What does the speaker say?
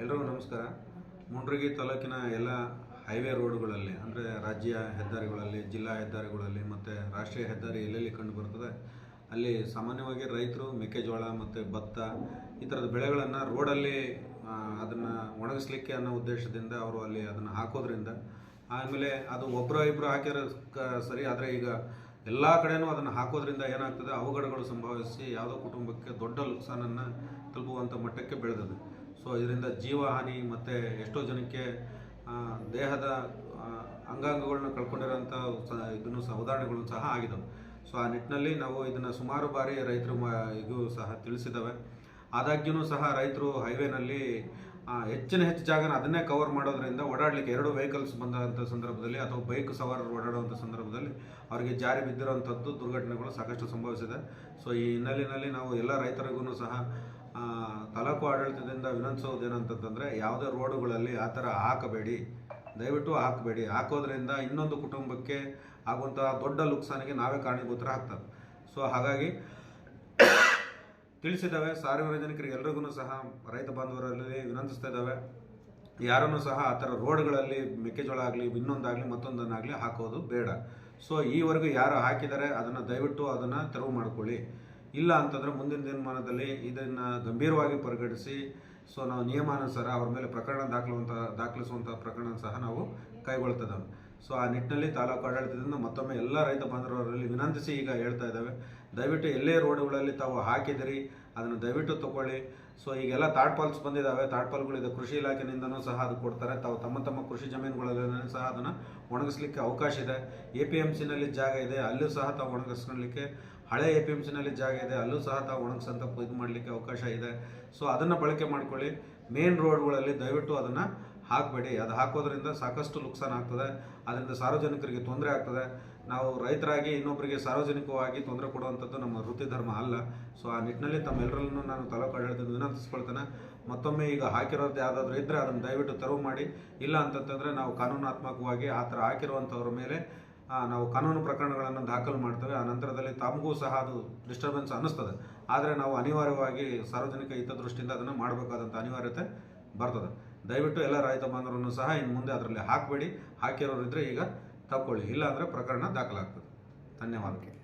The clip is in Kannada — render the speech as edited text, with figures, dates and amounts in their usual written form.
ಎಲ್ರಿಗೂ ನಮಸ್ಕಾರ. ಮುಂಡ್ರಿಗಿ ತಾಲೂಕಿನ ಎಲ್ಲ ಹೈವೇ ರೋಡ್ಗಳಲ್ಲಿ ಅಂದರೆ ರಾಜ್ಯ ಹೆದ್ದಾರಿಗಳಲ್ಲಿ, ಜಿಲ್ಲಾ ಹೆದ್ದಾರಿಗಳಲ್ಲಿ ಮತ್ತು ರಾಷ್ಟ್ರೀಯ ಹೆದ್ದಾರಿ ಎಲ್ಲೆಲ್ಲಿ ಕಂಡು ಬರ್ತದೆ ಅಲ್ಲಿ ಸಾಮಾನ್ಯವಾಗಿ ರೈತರು ಮೆಕ್ಕೆಜೋಳ ಮತ್ತು ಭತ್ತ ಈ ಥರದ ಬೆಳೆಗಳನ್ನು ರೋಡಲ್ಲಿ ಅದನ್ನು ಒಣಗಿಸ್ಲಿಕ್ಕೆ ಅನ್ನೋ ಉದ್ದೇಶದಿಂದ ಅವರು ಅಲ್ಲಿ ಅದನ್ನು ಹಾಕೋದ್ರಿಂದ ಆಮೇಲೆ ಅದು ಒಬ್ಬರು ಇಬ್ಬರು ಹಾಕಿರೋ ಸರಿ, ಆದರೆ ಈಗ ಎಲ್ಲ ಕಡೆಯೂ ಅದನ್ನು ಹಾಕೋದ್ರಿಂದ ಏನಾಗ್ತದೆ, ಅವಘಡಗಳು ಸಂಭವಿಸಿ ಯಾವುದೋ ಕುಟುಂಬಕ್ಕೆ ದೊಡ್ಡ ನುಕ್ಸಾನನ್ನು ತಲುಪುವಂಥ ಮಟ್ಟಕ್ಕೆ ಬೆಳೆದಿದೆ. ಸೊ ಇದರಿಂದ ಜೀವಹಾನಿ ಮತ್ತು ಎಷ್ಟೋ ಜನಕ್ಕೆ ದೇಹದ ಅಂಗಾಂಗಗಳನ್ನ ಕಳ್ಕೊಂಡಿರೋಂಥ ಇದನ್ನು ಉದಾಹರಣೆಗಳು ಸಹ ಆಗಿದ್ದಾವೆ. ಸೊ ಆ ನಿಟ್ಟಿನಲ್ಲಿ ನಾವು ಇದನ್ನು ಸುಮಾರು ಬಾರಿ ರೈತರು ಇದು ಸಹ ತಿಳಿಸಿದ್ದಾವೆ. ಆದಾಗ್ಯೂ ಸಹ ರೈತರು ಹೈವೇನಲ್ಲಿ ಹೆಚ್ಚು ಜಾಗನ ಅದನ್ನೇ ಕವರ್ ಮಾಡೋದ್ರಿಂದ ಓಡಾಡಲಿಕ್ಕೆ ಎರಡು ವೆಹಿಕಲ್ಸ್ ಬಂದಂಥ ಸಂದರ್ಭದಲ್ಲಿ ಅಥವಾ ಬೈಕ್ ಸವಾರರು ಓಡಾಡುವಂಥ ಸಂದರ್ಭದಲ್ಲಿ ಅವರಿಗೆ ಜಾರಿ ಬಿದ್ದಿರೋವಂಥದ್ದು ದುರ್ಘಟನೆಗಳು ಸಾಕಷ್ಟು ಸಂಭವಿಸಿದೆ. ಸೊ ಈ ಹಿನ್ನೆಲೆಯಲ್ಲಿ ನಾವು ಎಲ್ಲ ರೈತರಿಗೂ ಸಹ ತಾಲೂಕು ಆಡಳಿತದಿಂದ ವಿನಂತಿಸೋದೇನಂತಂದರೆ, ಯಾವುದೇ ರೋಡುಗಳಲ್ಲಿ ಆ ಥರ ಹಾಕಬೇಡಿ, ದಯವಿಟ್ಟು ಹಾಕಬೇಡಿ. ಹಾಕೋದ್ರಿಂದ ಇನ್ನೊಂದು ಕುಟುಂಬಕ್ಕೆ ಆಗುವಂಥ ದೊಡ್ಡ ನುಕ್ಸಾನಿಗೆ ನಾವೇ ಕಾರಣೀಭೂತರಾಗ್ತದೆ. ಸೊ ಹಾಗಾಗಿ ತಿಳಿಸಿದ್ದಾವೆ. ಸಾರ್ವಜನಿಕರಿಗೆ ಎಲ್ರಿಗೂ ಸಹ ರೈತ ಬಾಂಧವರಲ್ಲಿ ವಿನಂತಿಸ್ತಾ ಇದ್ದಾವೆ, ಯಾರನ್ನೂ ಸಹ ಆ ಥರ ರೋಡ್ಗಳಲ್ಲಿ ಮೆಕ್ಕೆಜೋಳ ಆಗಲಿ ಇನ್ನೊಂದಾಗಲಿ ಮತ್ತೊಂದನ್ನಾಗಲಿ ಹಾಕೋದು ಬೇಡ. ಸೊ ಈವರೆಗೂ ಯಾರು ಹಾಕಿದ್ದಾರೆ ಅದನ್ನು ದಯವಿಟ್ಟು ಅದನ್ನು ತೆರವು ಮಾಡ್ಕೊಳ್ಳಿ. ಇಲ್ಲ ಅಂತಂದರೆ ಮುಂದಿನ ದಿನಮಾನದಲ್ಲಿ ಇದನ್ನು ಗಂಭೀರವಾಗಿ ಪರಿಗಣಿಸಿ ಸೊ ನಾವು ನಿಯಮಾನುಸಾರ ಅವ್ರ ಮೇಲೆ ಪ್ರಕರಣ ದಾಖಲಿಸುವಂಥ ಪ್ರಕರಣ ಸಹ ನಾವು ಕೈಗೊಳ್ತಿದ್ದಾವೆ. ಸೊ ಆ ನಿಟ್ಟಿನಲ್ಲಿ ತಾಲೂಕು ಆಡಳಿತದಿಂದ ಮತ್ತೊಮ್ಮೆ ಎಲ್ಲ ರೈತ ಬಾಂಧವರಲ್ಲಿ ವಿನಂತಿಸಿ ಈಗ ಹೇಳ್ತಾ ಇದ್ದಾವೆ, ದಯವಿಟ್ಟು ಎಲ್ಲೇ ರೋಡ್ಗಳಲ್ಲಿ ತಾವು ಹಾಕಿದಿರಿ ಅದನ್ನು ದಯವಿಟ್ಟು ತಗೊಳ್ಳಿ. ಸೊ ಈಗೆಲ್ಲ ತಾಡ್ಪಾಲ್ಸ್ ಬಂದಿದ್ದಾವೆ, ತಾಡ್ಪಾಲ್ಗಳಿದೆ, ಕೃಷಿ ಇಲಾಖೆಯಿಂದನೂ ಸಹ ಅದು ಕೊಡ್ತಾರೆ. ತಾವು ತಮ್ಮ ಕೃಷಿ ಜಮೀನುಗಳಲ್ಲಿ ಸಹ ಅದನ್ನು ಒಣಗಿಸ್ಲಿಕ್ಕೆ ಅವಕಾಶ ಇದೆ. APMCನಲ್ಲಿ ಜಾಗ ಇದೆ, ಅಲ್ಲೂ ಸಹ ತಾವು ಒಣಗಿಸ್ಕೊಳ್ಳಲಿಕ್ಕೆ, ಹಳೆ APMCನಲ್ಲಿ ಜಾಗ ಇದೆ, ಅಲ್ಲೂ ಸಹ ತಾವು ಒಣಗಿಸಂತ ಇದು ಮಾಡಲಿಕ್ಕೆ ಅವಕಾಶ ಇದೆ. ಸೊ ಅದನ್ನು ಬಳಕೆ ಮಾಡ್ಕೊಳ್ಳಿ. ಮೇನ್ ರೋಡ್ಗಳಲ್ಲಿ ದಯವಿಟ್ಟು ಅದನ್ನು ಹಾಕಬೇಡಿ. ಅದು ಹಾಕೋದ್ರಿಂದ ಸಾಕಷ್ಟು ನುಕ್ಸಾನ ಆಗ್ತದೆ, ಅದರಿಂದ ಸಾರ್ವಜನಿಕರಿಗೆ ತೊಂದರೆ ಆಗ್ತದೆ. ನಾವು ರೈತರಾಗಿ ಇನ್ನೊಬ್ಬರಿಗೆ ಸಾರ್ವಜನಿಕವಾಗಿ ತೊಂದರೆ ಕೊಡುವಂಥದ್ದು ನಮ್ಮ ವೃತ್ತಿ ಧರ್ಮ ಅಲ್ಲ. ಸೊ ಆ ನಿಟ್ಟಿನಲ್ಲಿ ತಮ್ಮೆಲ್ಲರನ್ನು ನಾನು ತಾಲೂಕು ಆಡಳಿತದಿಂದ ವಿನಂತಿಸ್ಕೊಳ್ತೇನೆ. ಮತ್ತೊಮ್ಮೆ ಈಗ ಹಾಕಿರೋದು ಯಾವುದಾದ್ರೂ ಇದ್ದರೆ ಅದನ್ನು ದಯವಿಟ್ಟು ತೆರವು ಮಾಡಿ. ಇಲ್ಲ ಅಂತಂತಂದರೆ ನಾವು ಕಾನೂನಾತ್ಮಕವಾಗಿ ಆ ಥರ ಹಾಕಿರುವಂಥವ್ರ ಮೇಲೆ ನಾವು ಕಾನೂನು ಪ್ರಕರಣಗಳನ್ನು ದಾಖಲು ಮಾಡ್ತೇವೆ. ಆ ನಂತರದಲ್ಲಿ ತಮಗೂ ಸಹ ಅದು ಡಿಸ್ಟರ್ಬೆನ್ಸ್ ಅನ್ನಿಸ್ತದೆ, ಆದರೆ ನಾವು ಅನಿವಾರ್ಯವಾಗಿ ಸಾರ್ವಜನಿಕ ಹಿತದೃಷ್ಟಿಯಿಂದ ಅದನ್ನು ಮಾಡಬೇಕಾದಂಥ ಅನಿವಾರ್ಯತೆ ಬರ್ತದೆ. ದಯವಿಟ್ಟು ಎಲ್ಲ ರೈತ ಬಾಂಧವರನ್ನು ಸಹ ಇನ್ನು ಮುಂದೆ ಅದರಲ್ಲಿ ಹಾಕಬೇಡಿ. ಹಾಕಿರೋರಿದ್ದರೆ ಈಗ ತಗೊಳ್ಳಿ, ಇಲ್ಲ ಅಂದರೆ ಪ್ರಕರಣ ದಾಖಲಾಗ್ತದೆ. ಧನ್ಯವಾದಗಳು.